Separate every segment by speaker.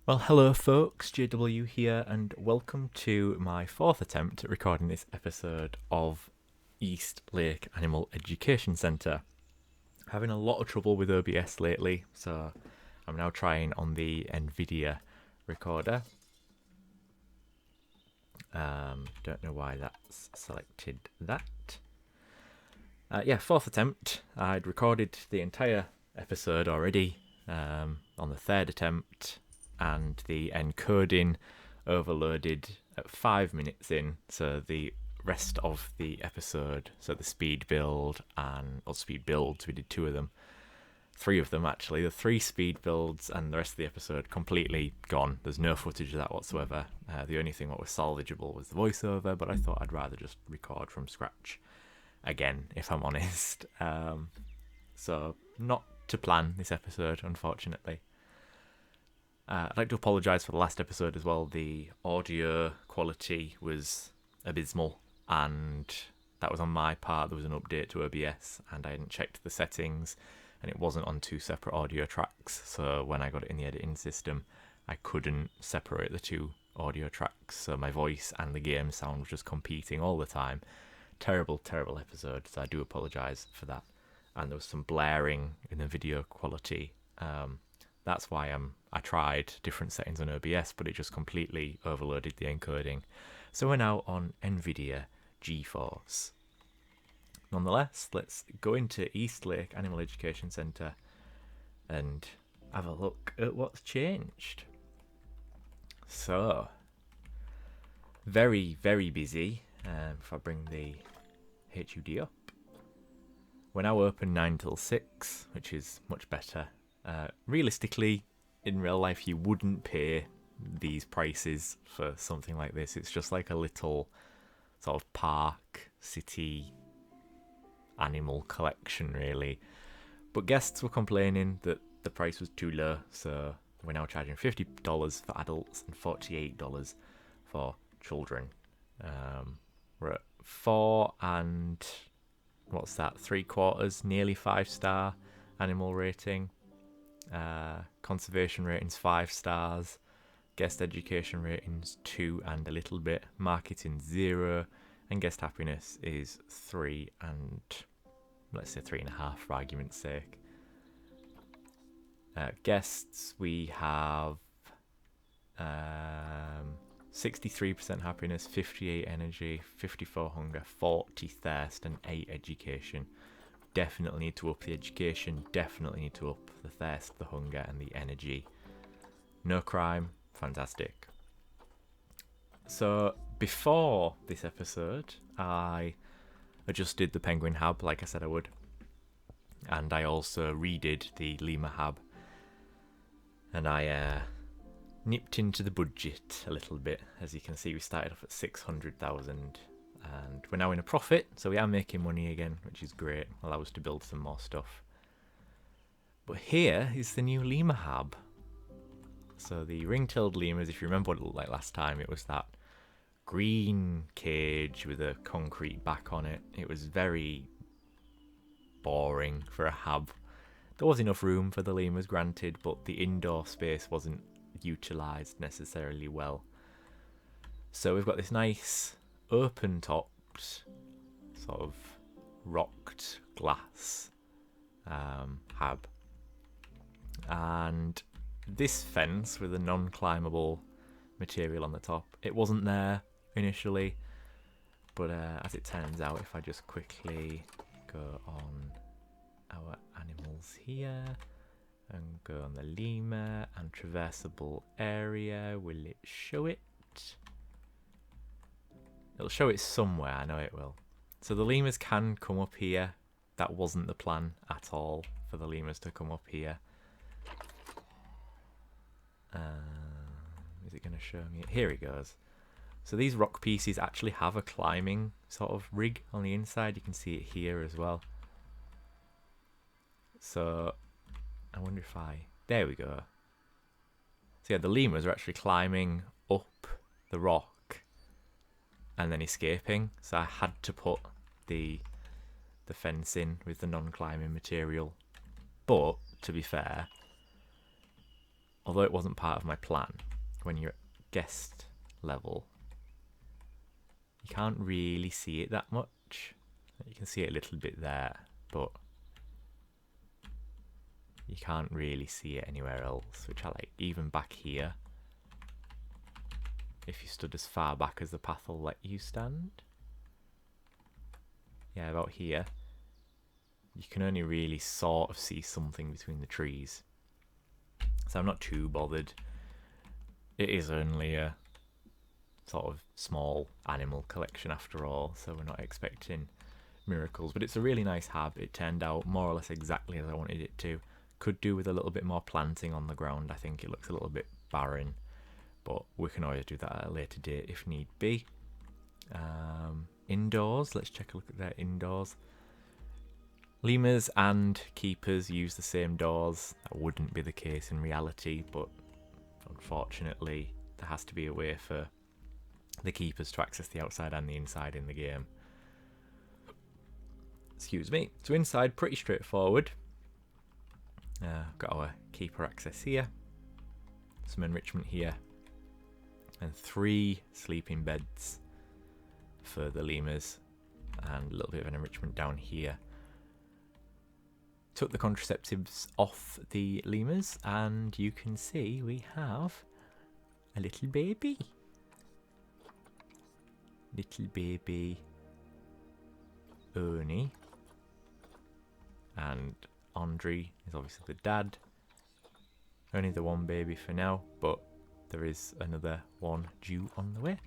Speaker 1: Well, hello folks, JW here, and welcome to my fourth attempt at recording this episode of East Lake Animal Education Centre. Having a lot of trouble with OBS lately, so I'm now trying on the NVIDIA recorder. Don't know why that's selected that. Fourth attempt. I'd recorded the entire episode already on the third attempt, and the encoding overloaded at 5 minutes in, so the rest of the episode, so the speed builds, we did two of them, three of them actually, the three speed builds and the rest of the episode completely gone. There's no footage of that whatsoever. The only thing that was salvageable was the voiceover, but I thought I'd rather just record from scratch again, if I'm honest. So not to plan this episode, unfortunately. I'd like to apologise for the last episode as well. The audio quality was abysmal, and that was on my part. There was an update to OBS, and I hadn't checked the settings, and it wasn't on two separate audio tracks. So when I got it in the editing system, I couldn't separate the two audio tracks. So my voice and the game sound was just competing all the time. Terrible, terrible episode, so I do apologise for that. And there was some blaring in the video quality. That's why I tried different settings on OBS, but it just completely overloaded the encoding. So we're now on NVIDIA GeForce. Nonetheless, let's go into East Lake Animal Education Centre and have a look at what's changed. So, very, very busy. If I bring the HUD up. We're now open 9 till 6, which is much better. Realistically, in real life, you wouldn't pay these prices for something like this. It's just like a little sort of park, city, animal collection, really. But guests were complaining that the price was too low, so we're now charging $50 for adults and $48 for children. We're at 4 and what's that? 3/4, nearly 5-star animal rating. Conservation ratings 5 stars, guest education ratings 2 and a little bit, marketing 0, and guest happiness is 3 and let's say 3.5 for argument's sake. Guests, we have 63% happiness, 58 energy, 54 hunger, 40 thirst, and 8 education. Definitely need to up the education, definitely need to up the thirst, the hunger, and the energy. No crime, fantastic. So, before this episode, I adjusted the penguin hab like I said I would. And I also redid the lemur hab. And I nipped into the budget a little bit. As you can see, we started off at 600,000. And we're now in a profit, so we are making money again, which is great. Allow us to build some more stuff. But here is the new lemur hab. So the ring-tailed lemurs, if you remember what it looked like last time, it was that green cage with a concrete back on it. It was very boring for a hab. There was enough room for the lemurs, granted, but the indoor space wasn't utilised necessarily well. So we've got this nice open-topped, sort of rocked glass hab, and this fence with a non-climbable material on the top, it wasn't there initially, but as it turns out, if I just quickly go on our animals here and go on the lemur and traversable area, will it show it? It'll show it somewhere, I know it will. So the lemurs can come up here. That wasn't the plan at all, for the lemurs to come up here. Is it going to show me? Here it goes. So these rock pieces actually have a climbing sort of rig on the inside. You can see it here as well. So I wonder if there we go. So yeah, the lemurs are actually climbing up the rock and then escaping, so I had to put the fence in with the non-climbing material. But to be fair, although it wasn't part of my plan, when you're at guest level, you can't really see it that much. You can see it a little bit there, but you can't really see it anywhere else, which I like. Even back here, if you stood as far back as the path will let you stand. Yeah, about here, you can only really sort of see something between the trees. So I'm not too bothered. It is only a sort of small animal collection after all, so we're not expecting miracles. But it's a really nice hab. It turned out more or less exactly as I wanted it to. Could do with a little bit more planting on the ground. I think it looks a little bit barren, but we can always do that at a later date if need be. Indoors, let's check a look at their indoors. Lemurs and keepers use the same doors. That wouldn't be the case in reality, but unfortunately there has to be a way for the keepers to access the outside and the inside in the game. Excuse me. So inside, pretty straightforward. Got our keeper access here, some enrichment here, and 3 sleeping beds for the lemurs, and a little bit of an enrichment down here. Took the contraceptives off the lemurs, and you can see we have a little baby. Little baby Ernie. And Andre is obviously the dad. Only the one baby for now, but there is another one due on the way.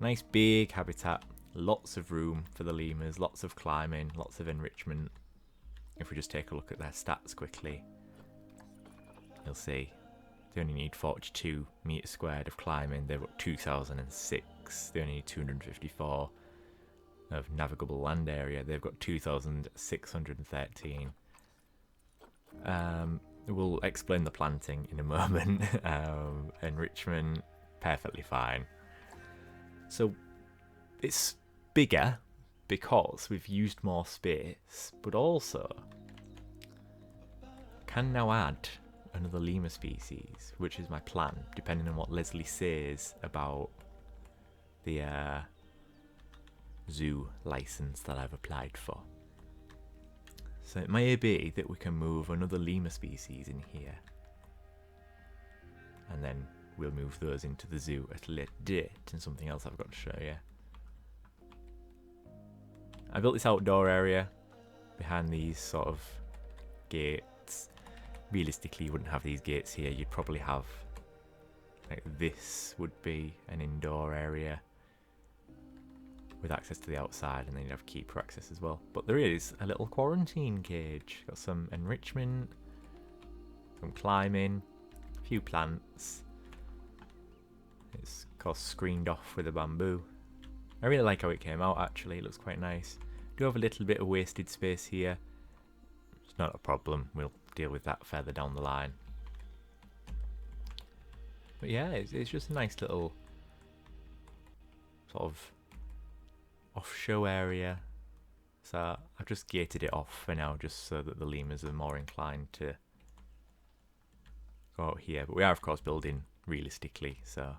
Speaker 1: Nice big habitat, lots of room for the lemurs, lots of climbing, lots of enrichment. If we just take a look at their stats quickly, you'll see they only need 42 meters squared of climbing. They've got 2006. They only need 254 of navigable land area. They've got 2,613. We'll explain the planting in a moment. Enrichment, perfectly fine. So it's bigger because we've used more space, but also can now add another lemur species, which is my plan, depending on what Leslie says about the zoo license that I've applied for. So it may be that we can move another lemur species in here, and then we'll move those into the zoo at a later date, and something else I've got to show you. I built this outdoor area behind these sort of gates. Realistically, you wouldn't have these gates here. You'd probably have, like, this would be an indoor area with access to the outside, and then you'd have keeper access as well. But there is a little quarantine cage. Got some enrichment, some climbing, a few plants. It's, of course, screened off with a bamboo. I really like how it came out, actually. It looks quite nice. Do have a little bit of wasted space here. It's not a problem. We'll deal with that further down the line. But yeah, it's just a nice little sort of off-show area. So I've just gated it off for now, just so that the lemurs are more inclined to go out here. But we are, of course, building realistically, so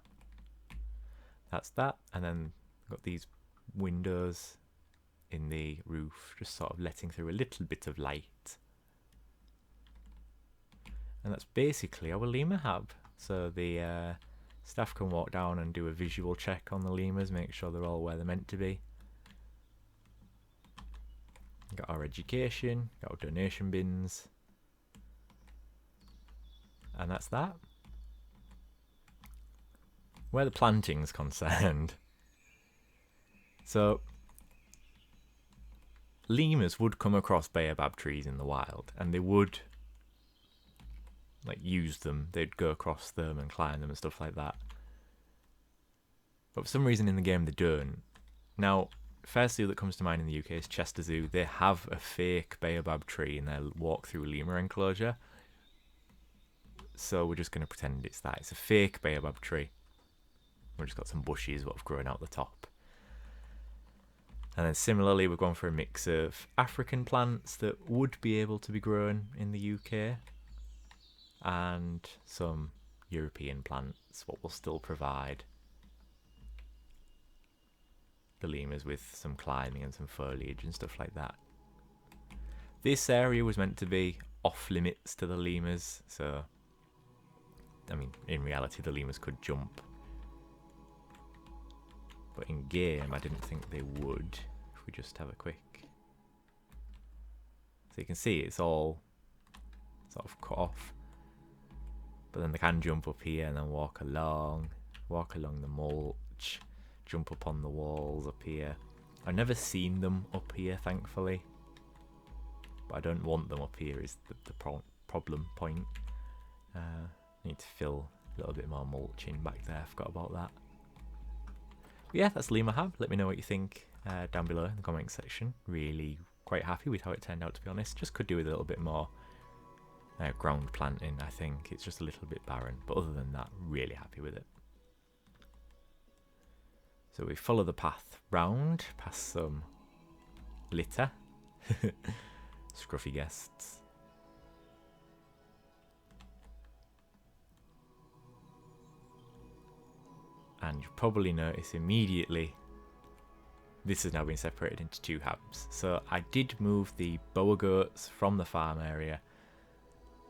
Speaker 1: that's that. And then got these windows in the roof, just sort of letting through a little bit of light. And that's basically our lemur hub. So the staff can walk down and do a visual check on the lemurs, make sure they're all where they're meant to be. Got our education, got our donation bins, and that's that. Where the planting's concerned, so lemurs would come across baobab trees in the wild, and they would like use them. They'd go across them and climb them and stuff like that. But for some reason in the game they don't. Now, first zoo that comes to mind in the UK is Chester Zoo. They have a fake baobab tree in their walk-through lemur enclosure. So we're just going to pretend it's that. It's a fake baobab tree. We've just got some bushes what have grown out the top. And then similarly, we've gone for a mix of African plants that would be able to be grown in the UK. and some European plants, but we'll still provide the lemurs with some climbing and some foliage and stuff like that. This area was meant to be off limits to the lemurs, so I mean, in reality the lemurs could jump, but in game I didn't think they would. If we just have a quick, so you can see it's all sort of cut off, but then they can jump up here and then walk along the mulch, jump up on the walls up here. I've never seen them up here, thankfully, but I don't want them up here is the problem point. Need to fill a little bit more mulching back there, forgot about that. But yeah, that's Lemur Hab. Let me know what you think down below in the comment section. Really quite happy with how it turned out, to be honest. Just could do with a little bit more ground planting, I think. It's just a little bit barren, but other than that, really happy with it. So we follow the path round, past some litter, scruffy guests. And you'll probably notice immediately this has now been separated into two habs. So I did move the boa goats from the farm area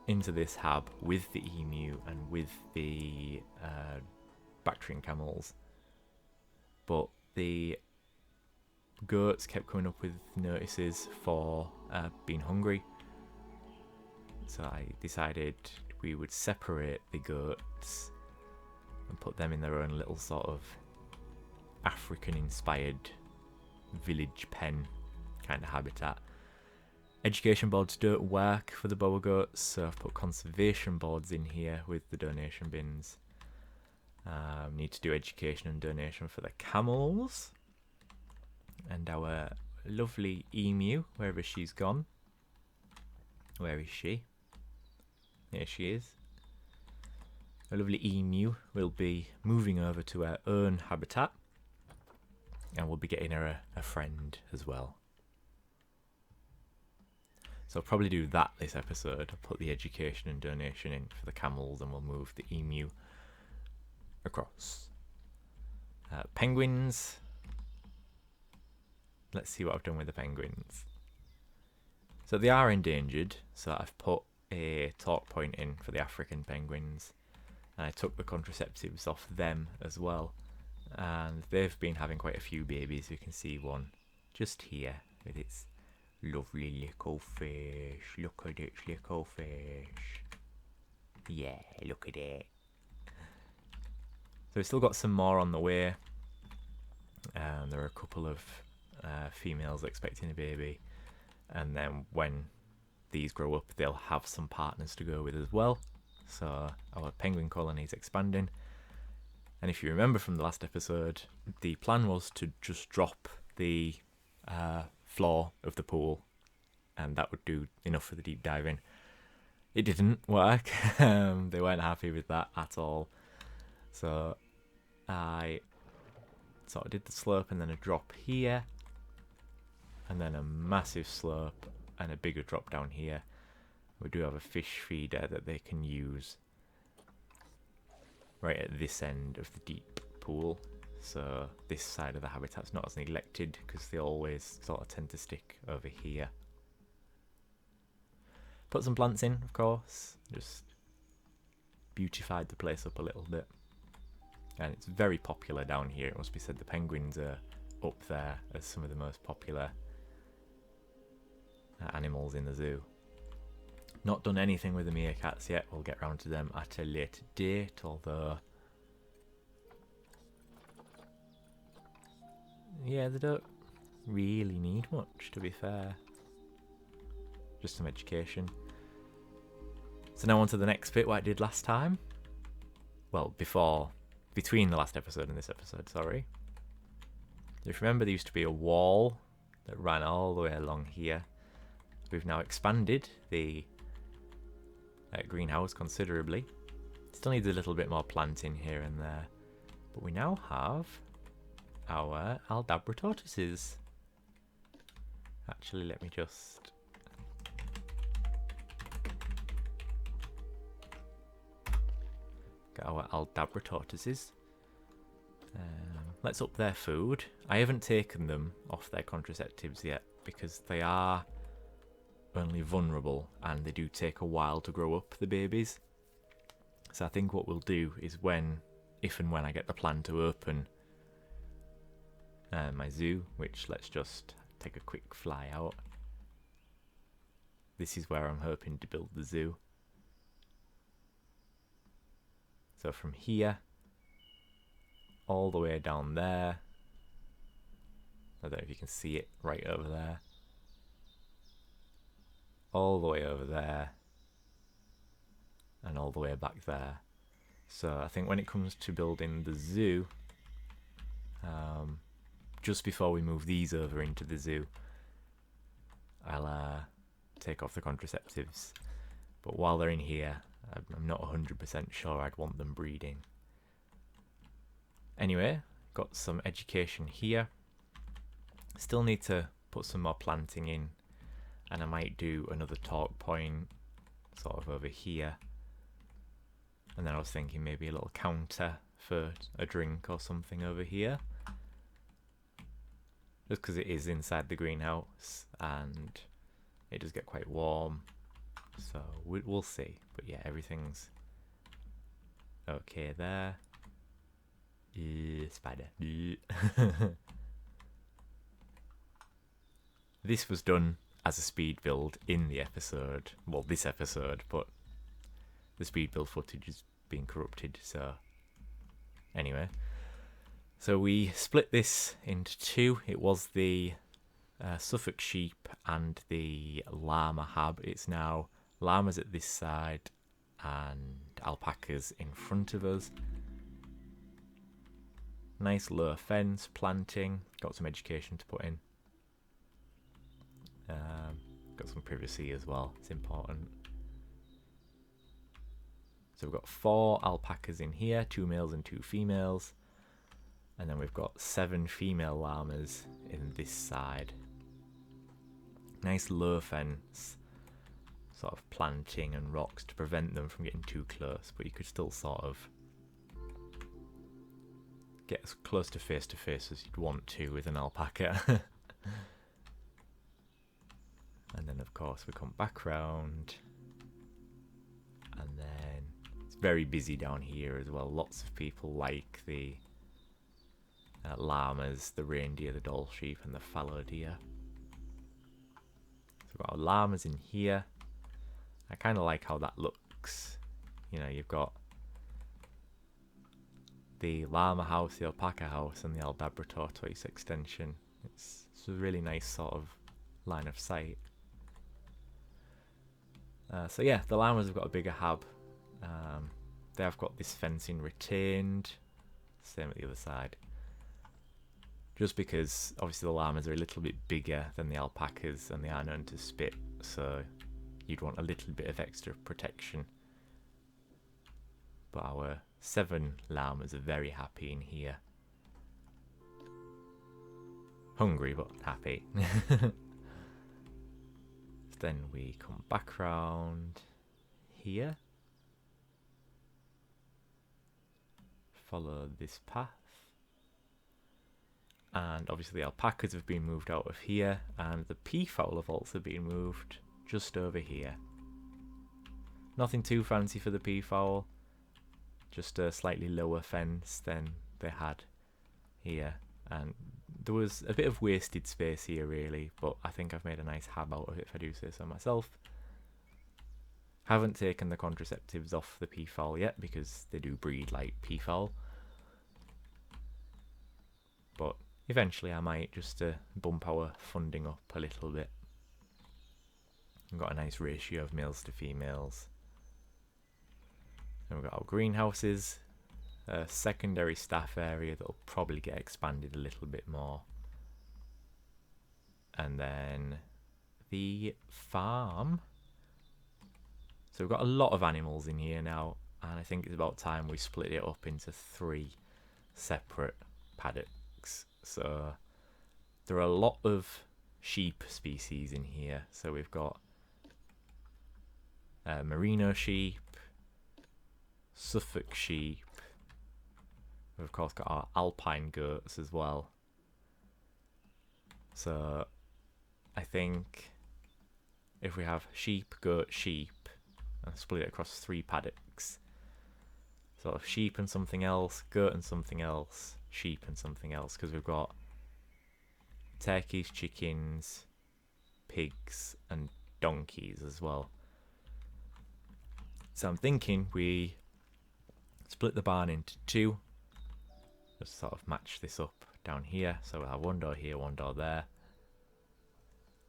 Speaker 1: into this hab with the emu and with the Bactrian camels, but the goats kept coming up with notices for being hungry, so I decided we would separate the goats and put them in their own little sort of African inspired village pen kind of habitat. Education boards don't work for the boa goats, so I've put conservation boards in here with the donation bins. Need to do education and donation for the camels. And our lovely emu, wherever she's gone. Where is she? There she is. Our lovely emu will be moving over to her own habitat. And we'll be getting her a friend as well. So I'll probably do that this episode. I'll put the education and donation in for the camels and we'll move the emu across. Penguins. Let's see what I've done with the penguins. So they are endangered, so I've put a talk point in for the African penguins. And I took the contraceptives off them as well. And they've been having quite a few babies. You can see one just here with its lovely little fish. Look at its little fish. Yeah, look at it. So we've still got some more on the way. There are a couple of females expecting a baby. And then when these grow up, they'll have some partners to go with as well. So our penguin colony is expanding. And if you remember from the last episode, the plan was to just drop the floor of the pool, and that would do enough for the deep diving. It didn't work. They weren't happy with that at all. So I sort of did the slope and then a drop here, and then a massive slope and a bigger drop down here. We do have a fish feeder that they can use right at this end of the deep pool, so this side of the habitat's not as neglected because they always sort of tend to stick over here. Put some plants in, of course, just beautified the place up a little bit. And it's very popular down here, it must be said. The penguins are up there as some of the most popular animals in the zoo. Not done anything with the meerkats yet, we'll get round to them at a later date, although yeah, they don't really need much, to be fair. Just some education. So now on to the next bit, what I did last time. Well, between the last episode and this episode, sorry. If you remember, there used to be a wall that ran all the way along here. We've now expanded the greenhouse considerably. Still needs a little bit more planting here and there, but we now have our Aldabra tortoises. Actually, let me just Got our Aldabra Tortoises. Let's up their food. I haven't taken them off their contraceptives yet because they are only vulnerable and they do take a while to grow up, the babies. So I think what we'll do is if and when I get the plan to open my zoo, which let's just take a quick fly out. This is where I'm hoping to build the zoo. So from here, all the way down there. I don't know if you can see it right over there. All the way over there. And all the way back there. So I think when it comes to building the zoo, just before we move these over into the zoo, I'll take off the contraceptives. But while they're in here, I'm not 100% sure I'd want them breeding. Anyway, got some education here. Still need to put some more planting in, and I might do another talk point sort of over here. And then I was thinking maybe a little counter for a drink or something over here. Just because it is inside the greenhouse and it does get quite warm. So we'll see. But yeah, everything's okay there. Spider. This was done as a speed build in the episode. Well, this episode, but the speed build footage is being corrupted, so anyway. So we split this into two. It was the Suffolk sheep and the llama hab. It's now llamas at this side and alpacas in front of us. Nice low fence, planting, got some education to put in. Got some privacy as well, it's important. So we've got 4 alpacas in here, 2 males and 2 females. And then we've got 7 female llamas in this side. Nice low fence, sort of planting and rocks to prevent them from getting too close, but you could still sort of get as close to face as you'd want to with an alpaca. And then of course we come back round, and then it's very busy down here as well. Lots of people like the llamas, the reindeer, the doll sheep and the fallow deer. So we've got our llamas in here. I kind of like how that looks. You know, you've got the llama house, the alpaca house and the Aldabra tortoise extension. It's a really nice sort of line of sight. So yeah, the llamas have got a bigger hab. They have got this fencing retained. Same at the other side. Just because obviously the llamas are a little bit bigger than the alpacas and they are known to spit, so you'd want a little bit of extra protection. But our 7 llamas are very happy in here. Hungry but happy. Then we come back round here. Follow this path. And obviously the alpacas have been moved out of here, and the peafowl have also been moved just over here. Nothing too fancy for the peafowl, just a slightly lower fence than they had here, and there was a bit of wasted space here really, but I think I've made a nice hab out of it if I do say so myself. Haven't taken the contraceptives off the peafowl yet because they do breed like peafowl, but eventually I might, just to bump our funding up a little bit. We've got a nice ratio of males to females. Then we've got our greenhouses, a secondary staff area that'll probably get expanded a little bit more. And then the farm. So we've got a lot of animals in here now, and I think it's about time we split it up into 3 separate paddocks. So there are a lot of sheep species in here. So we've got merino sheep, Suffolk sheep. We've of course got our alpine goats as well. So I think if we have sheep, goat, sheep, and split it across 3 paddocks, sort of sheep and something else, goat and something else, sheep and something else, because we've got turkeys, chickens, pigs, and donkeys as well. So I'm thinking we split the barn into 2. Just sort of match this up down here. So we'll have 1 door here, 1 door there.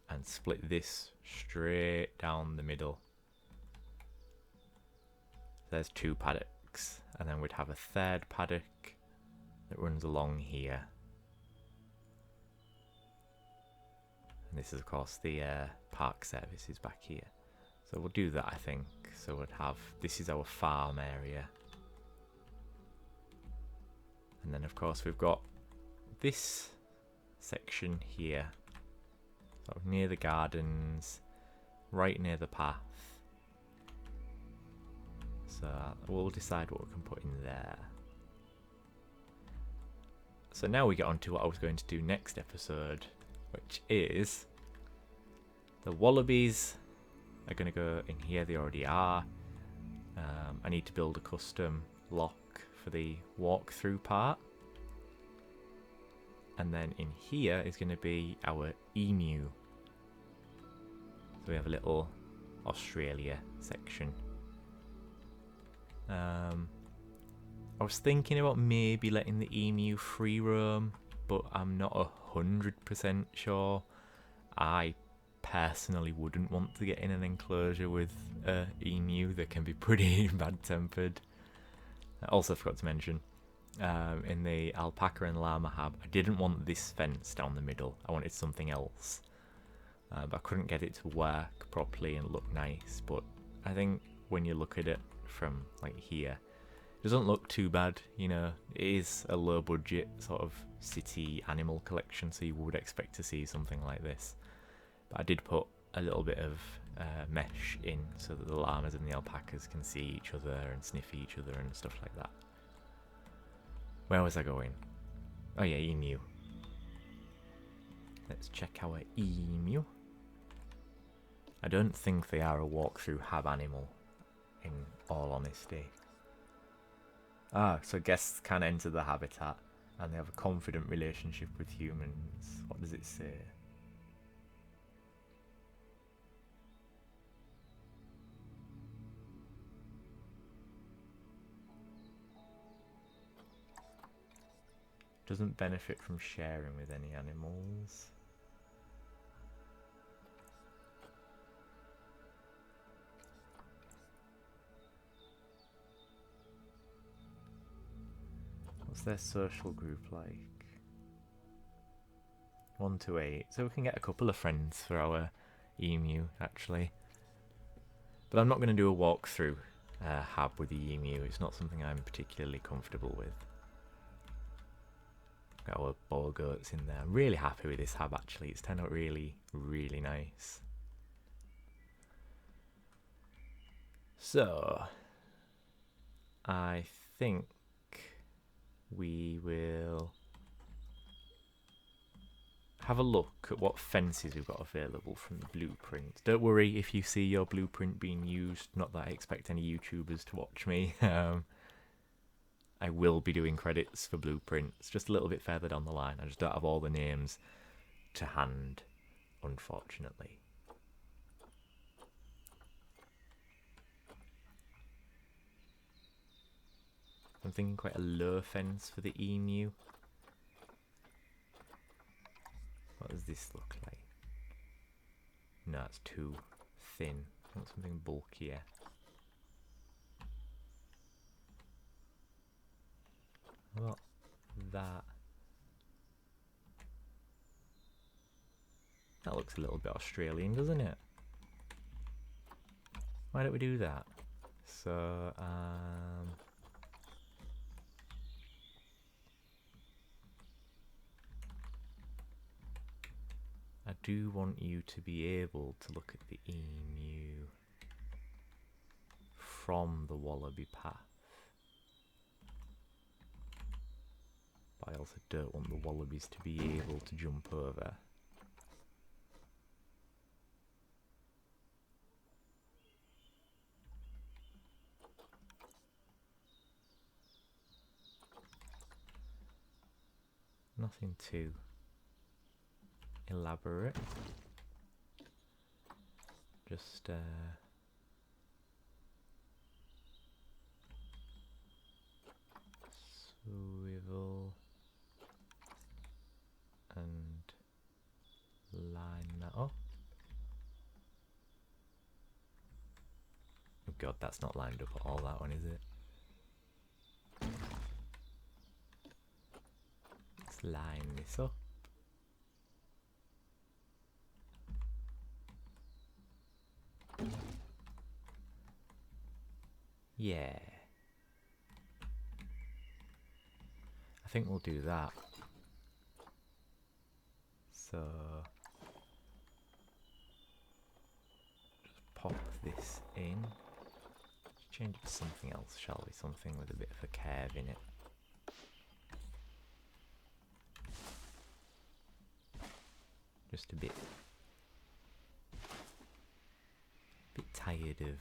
Speaker 1: And split this straight down the middle. There's 2 paddocks. And then we'd have a 3rd paddock that runs along here. And this is of course the park services back here. So we'll do that, I think. So we'd have, this is our farm area. And then of course we've got this section here. Sort of near the gardens, right near the path. So we'll decide what we can put in there. So now we get on to what I was going to do next episode, which is the Wallabies are going to go in here. They already are. I need to build a custom lock for the walkthrough part. And then in here is going to be our emu. So we have a little Australia section. I was thinking about maybe letting the emu free roam, but I'm not 100% sure. I personally wouldn't want to get in an enclosure with an emu that can be pretty bad-tempered. I also forgot to mention, in the alpaca and llama hab, I didn't want this fence down the middle. I wanted something else. But I couldn't get it to work properly and look nice. But I think when you look at it from like here, it doesn't look too bad. You know, it is a low budget sort of city animal collection, so you would expect to see something like this. But I did put a little bit of mesh in so that the llamas and the alpacas can see each other and sniff each other and stuff like that. Where was I going? Oh yeah, emu. Let's check our emu. I don't think they are a walkthrough hab animal, in all honesty. Ah, so guests can enter the habitat and they have a confident relationship with humans. What does it say? Doesn't benefit from sharing with any animals. What's their social group like? 1 to 8. So we can get a couple of friends for our emu, actually. But I'm not going to do a walkthrough hab with the emu. It's not something I'm particularly comfortable with. Got our boar goats in there. I'm really happy with this hab, actually. It's turned out really, really nice. So, I think we will have a look at what fences we've got available from the blueprint. Don't worry if you see your blueprint being used. Not that I expect any YouTubers to watch me. I will be doing credits for blueprints just a little bit further down the line. I just don't have all the names to hand, unfortunately. I'm thinking quite a low fence for the emu. What does this look like? No, it's too thin. I want something bulkier. What? That. That looks a little bit Australian, doesn't it? Why don't we do that? So, I do want you to be able to look at the emu from the wallaby path. but I also don't want the wallabies to be able to jump over. Nothing too elaborate. Just swivel and line that up. Oh god, that's not lined up at all, that one, is it? Let's line this up. Yeah. I think we'll do that. So just pop this in. Let's change it to something else, shall we? Something with a bit of a curve in it. Just a bit tired of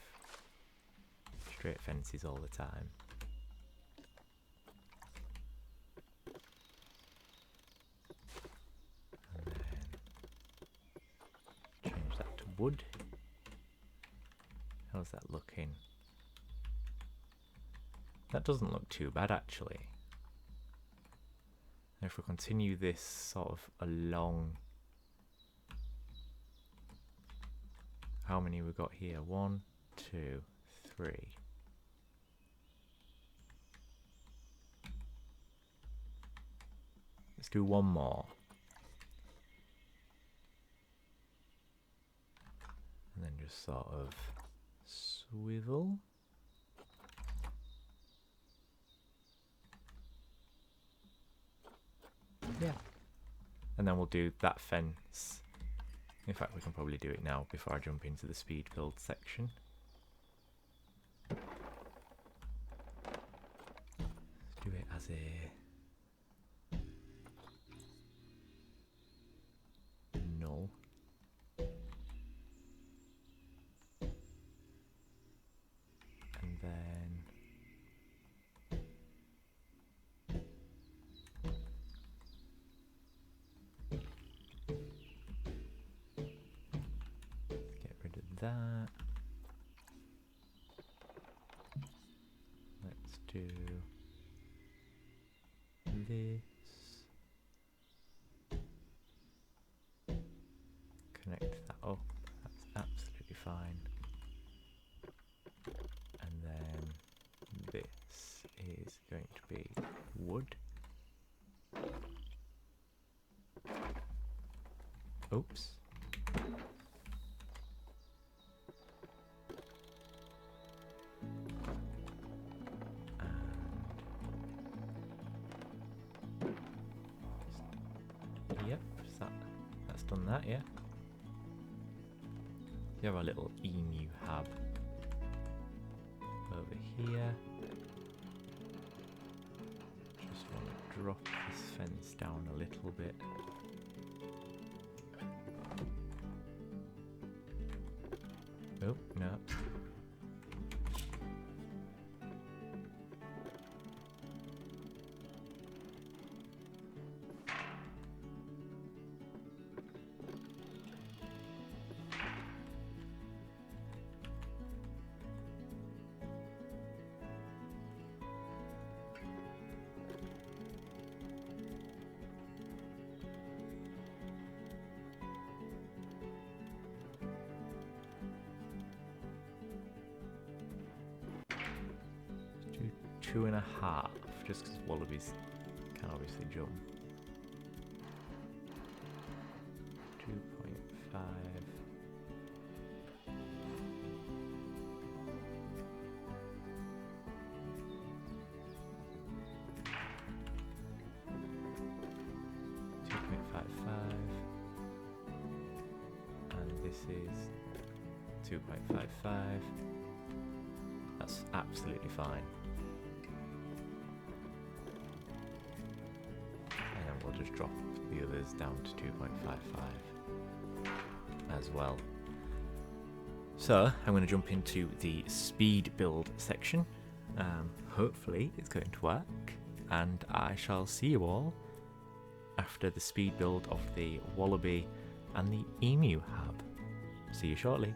Speaker 1: straight fences all the time. And then change that to wood. How's that looking? That doesn't look too bad actually. And if we continue this sort of along, how many we got here? 1, 2, 3. Let's do one more. And then just sort of swivel. Yeah. And then we'll do that fence. In fact, we can probably do it now before I jump into the speed build section. Let's do it as a null. And then that. Let's do this. Connect that up. That's absolutely fine. And then this is going to be wood. Oops. Done that, yeah. We have our little emu hab over here. Just want to drop this fence down a little bit. Oh, no. Do 2.5, just because wallabies can obviously jump. 2.5. And this is 2.55. That's absolutely fine. we'll just drop the others down to 2.55 as well. So I'm going to jump into the speed build section. Hopefully it's going to work, and I shall see you all after the speed build of the Wallaby and the Emu hab. See you shortly.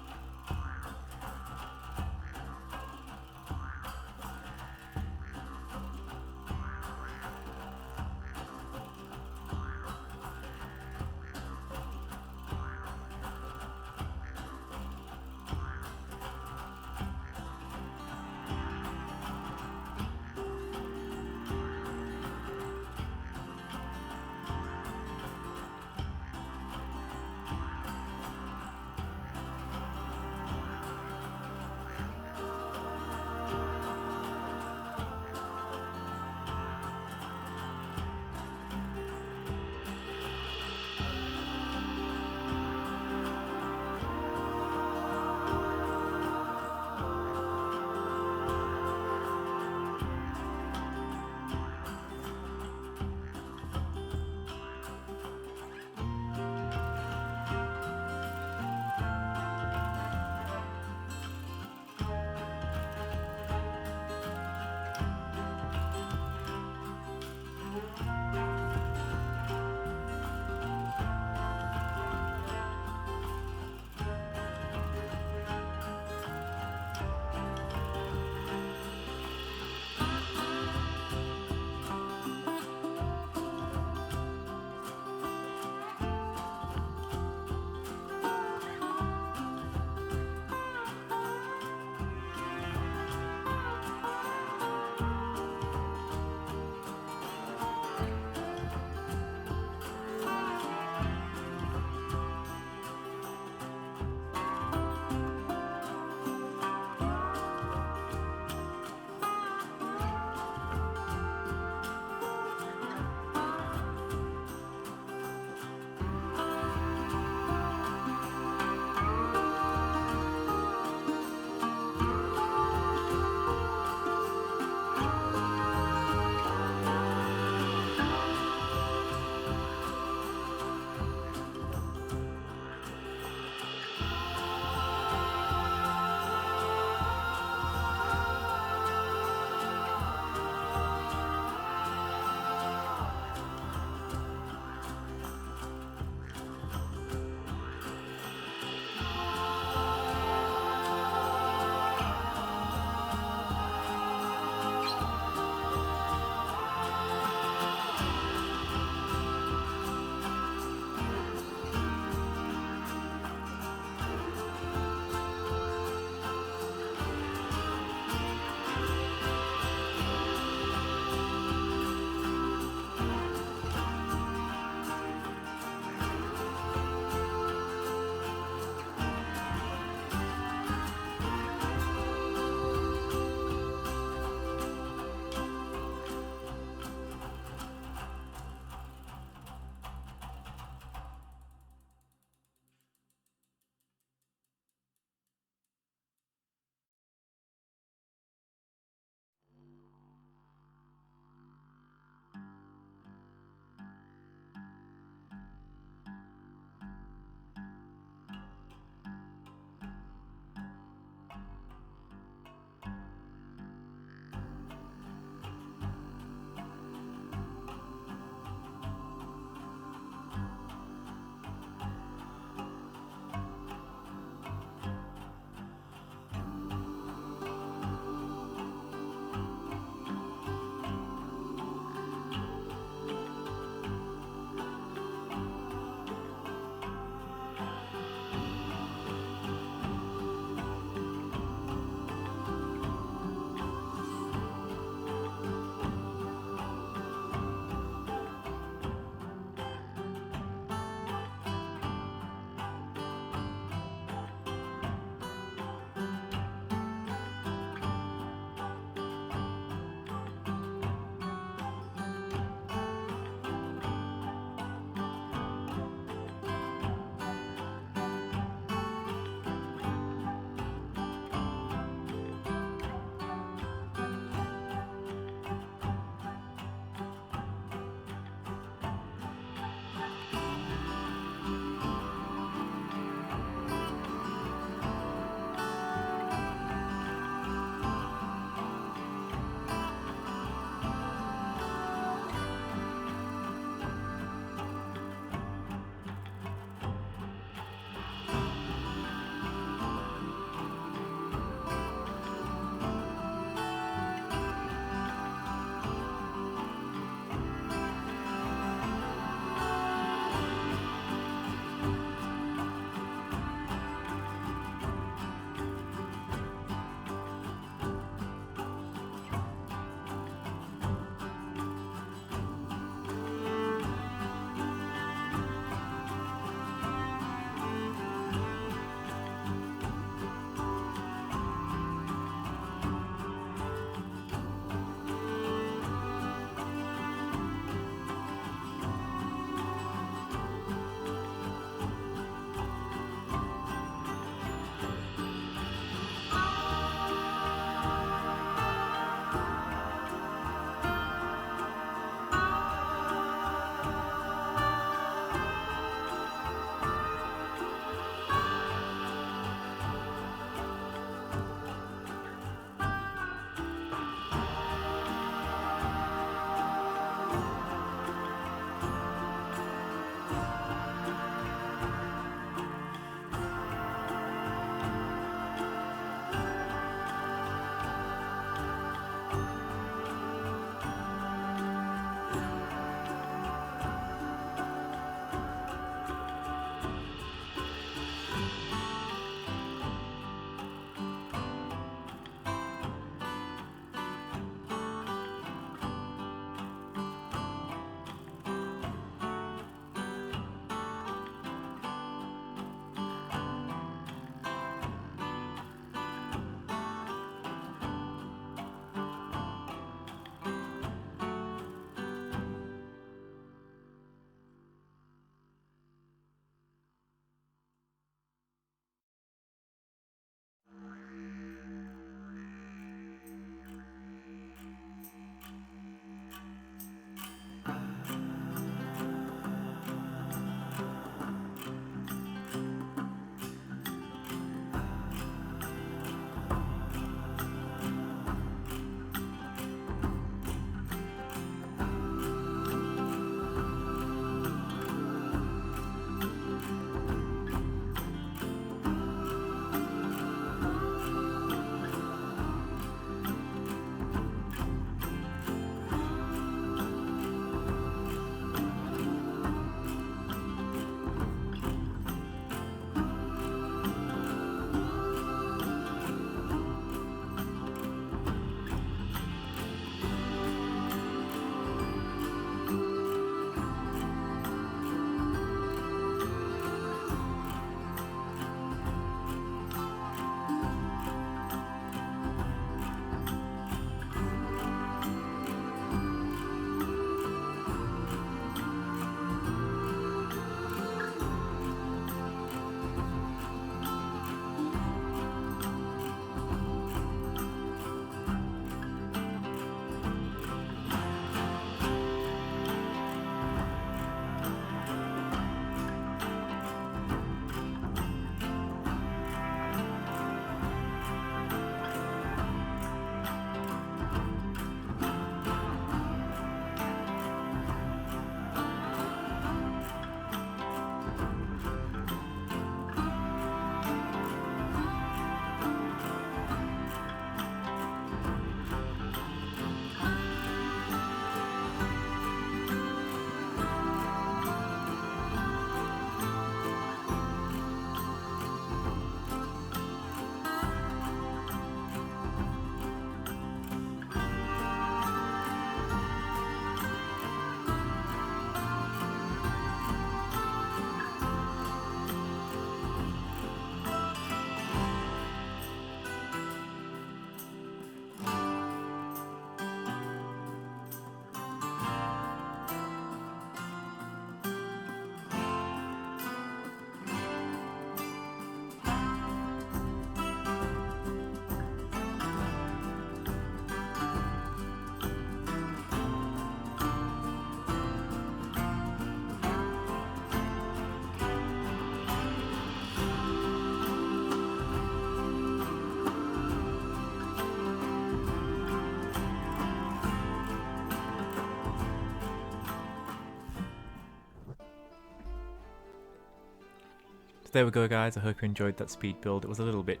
Speaker 1: there we go, guys. I hope you enjoyed that speed build. It was a little bit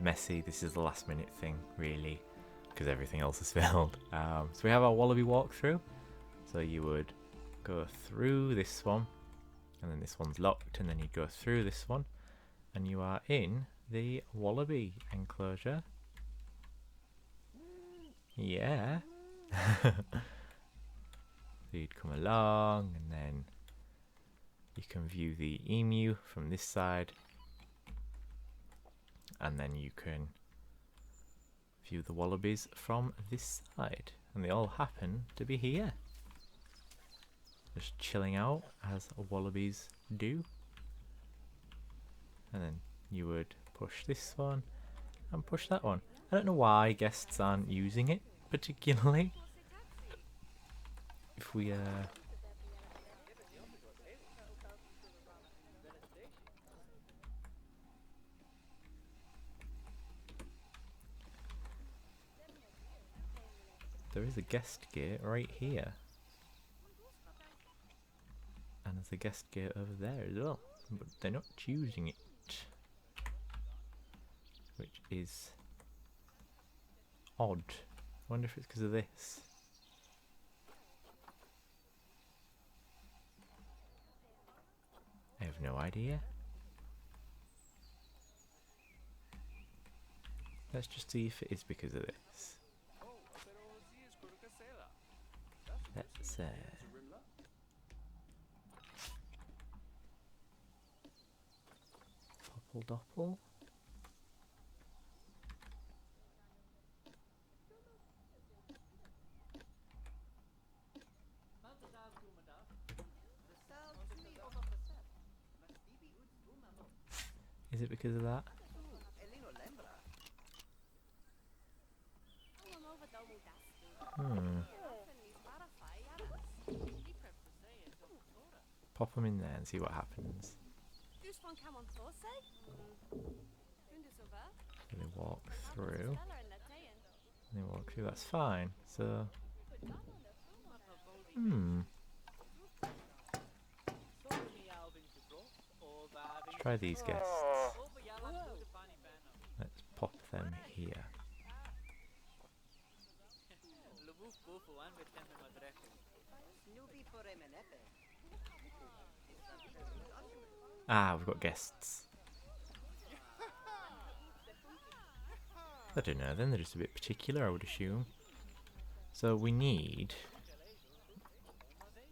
Speaker 1: messy. This is the last minute thing, really, because everything else is filled. So we have our wallaby walkthrough. So you would go through this one, and then this one's locked, and then you go through this one, and you are in the wallaby enclosure. Yeah. So you'd come along, and then you can view the emu from this side, and then you can view the wallabies from this side, and they all happen to be here, just chilling out as wallabies do. And then you would push this one and push that one. I don't know why guests aren't using it particularly. If we there is a guest gate right here, and there's a guest gate over there as well, but they're not using it, which is odd. I wonder if it's because of this. I have no idea. Let's just see if it is because of this. Let's Doppel Doppel. Is it because of that? Pop them in there and see what happens. So they walk through. They walk through, that's fine. So, let's try these guests. Let's pop them here. Ah, we've got guests. I don't know, then they're just a bit particular, I would assume. So we need,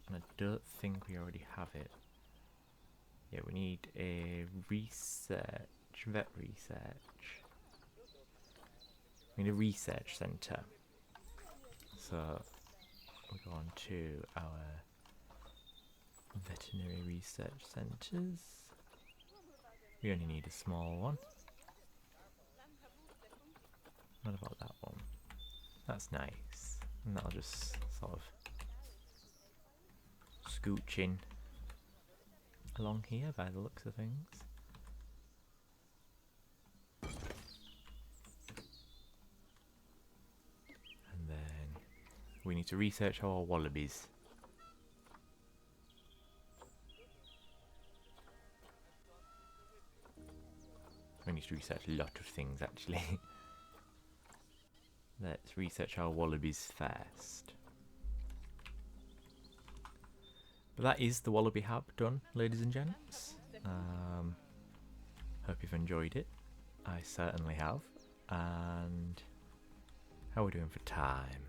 Speaker 1: and I don't think we already have it. Yeah, we need a vet research. We need a research centre. So we go on to our veterinary research centres. We only need a small one. What about that one? That's nice. And that'll just sort of scooch in along here by the looks of things. And then we need to research our wallabies. We need to research a lot of things, actually. Let's research our wallabies first. But that is the wallaby hub done, ladies and gents. Hope you've enjoyed it. I certainly have. And how are we doing for time?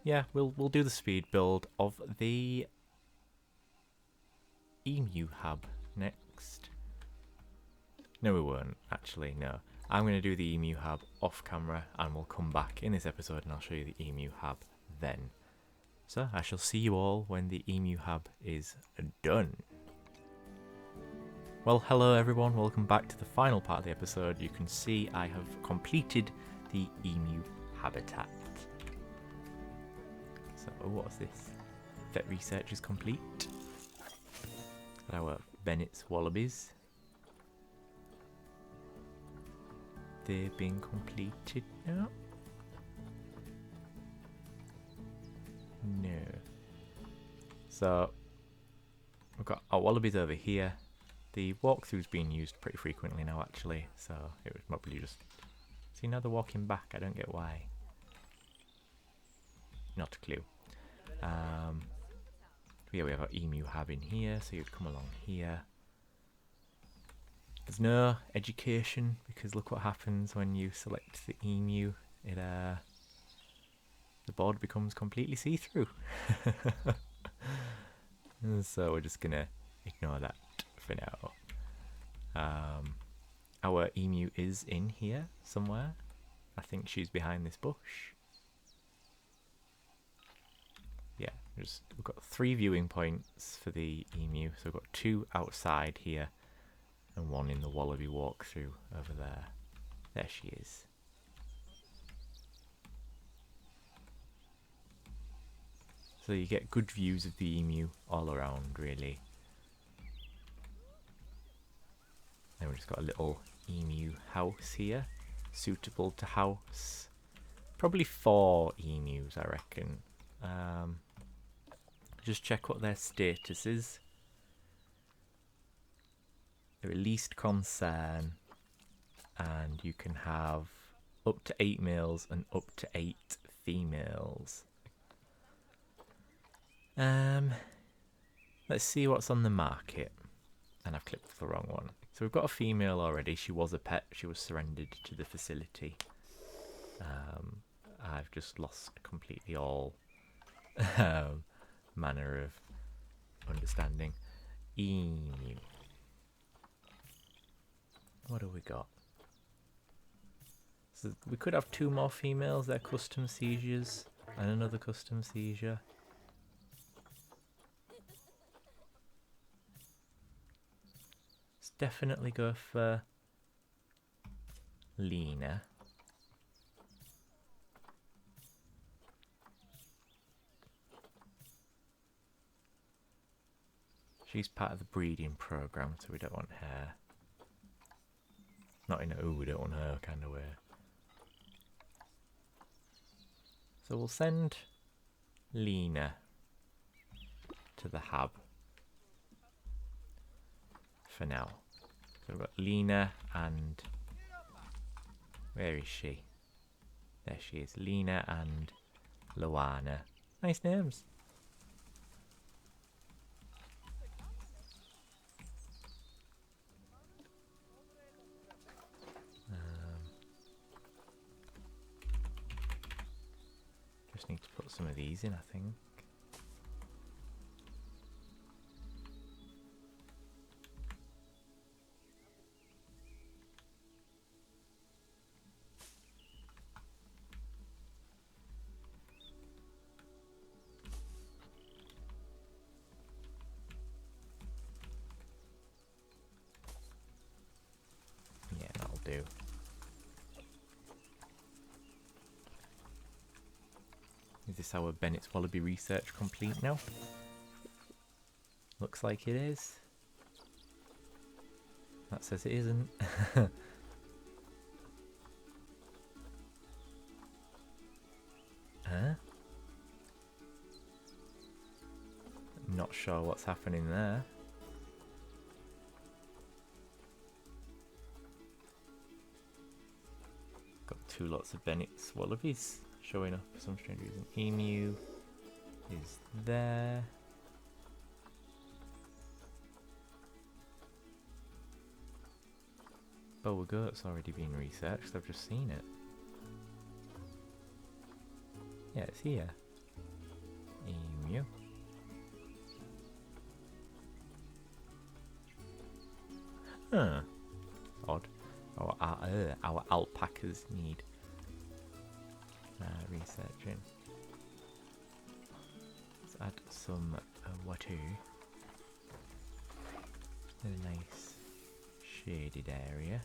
Speaker 1: Yeah, we'll do the speed build of the emu hub next. No, we won't, actually, no. I'm going to do the emu hub off camera, and we'll come back in this episode and I'll show you the emu hub then. So I shall see you all when the emu hub is done. Well, hello everyone, welcome back to the final part of the episode. You can see I have completed the emu habitat. So, what's this? Vet research is complete. Our Bennett's wallabies. They've been completed now. No. So got our Wallabies over here. The walkthrough's being used pretty frequently now, actually, so it was probably just... See, now they're walking back, I don't get why. Not a clue. Yeah, we have our emu hab in here, so you'd come along here. There's no education, because look what happens when you select the emu. It the board becomes completely see-through. So we're just gonna ignore that for now. Our emu is in here somewhere. I think she's behind this bush. Yeah, we've got 3 viewing points for the emu. So we've got 2 outside here and 1 in the wallaby walkthrough over there. There she is. So you get good views of the emu all around, really. Then we've just got a little emu house here, suitable to house probably 4 emus, I reckon. Just check what their status is. They're at least concern, and you can have up to 8 males and up to 8 females. Let's see what's on the market. And I've clicked the wrong one. So we've got a female already. She was a pet. She was surrendered to the facility. I've just lost completely all manner of understanding. Emu. What have we got? So we could have 2 more females. They're custom seizures. And another custom seizure. Let's definitely go for Lena. She's part of the breeding program, so we don't want her. Not in a, oh, we don't want her kind of way. So we'll send Lena to the hub for now. So we've got Lena and... Where is she? There she is. Lena and Luana. Nice names. Just need to put some of these in, I think. Yeah, that'll do. Is this our Bennett's Wallaby research complete now? Looks like it is. That says it isn't. Huh? Not sure what's happening there. Got 2 lots of Bennett's Wallabies showing up for some strange reason. Emu is there. Boa goat's already been researched, I've just seen it. Yeah, it's here. Emu. Huh. Odd. Our alpacas need researching. Let's add some water. A nice shaded area.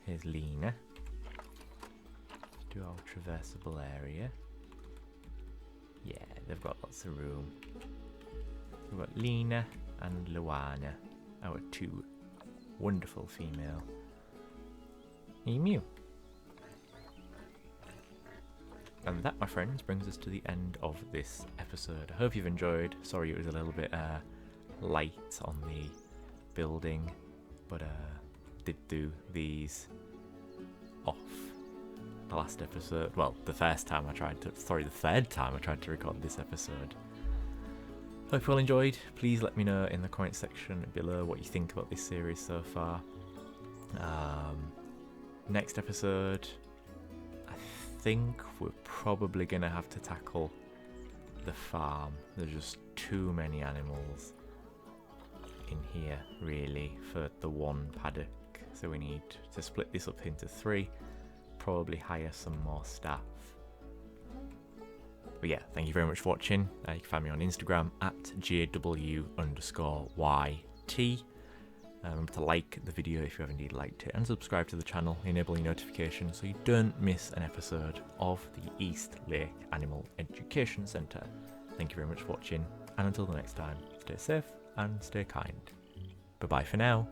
Speaker 1: Here's Lena. Do our traversable area. Yeah, they've got lots of room. We've got Lena and Luana, our 2 wonderful female emu. And that, my friends, brings us to the end of this episode. I hope you've enjoyed. Sorry it was a little bit light on the building, but did do these off the last episode. Well, the third time I tried to record this episode. Hope you all enjoyed. Please let me know in the comment section below what you think about this series so far. Next episode, I think we're probably going to have to tackle the farm. There's just too many animals in here, really, for the one paddock. So we need to split this up into 3, probably hire some more staff. But yeah, thank you very much for watching. You can find me on Instagram at JW_YT. Remember to like the video if you have indeed liked it, and subscribe to the channel, enabling notifications so you don't miss an episode of the East Lake Animal Education Centre. Thank you very much for watching, and until the next time, stay safe and stay kind. Bye bye for now.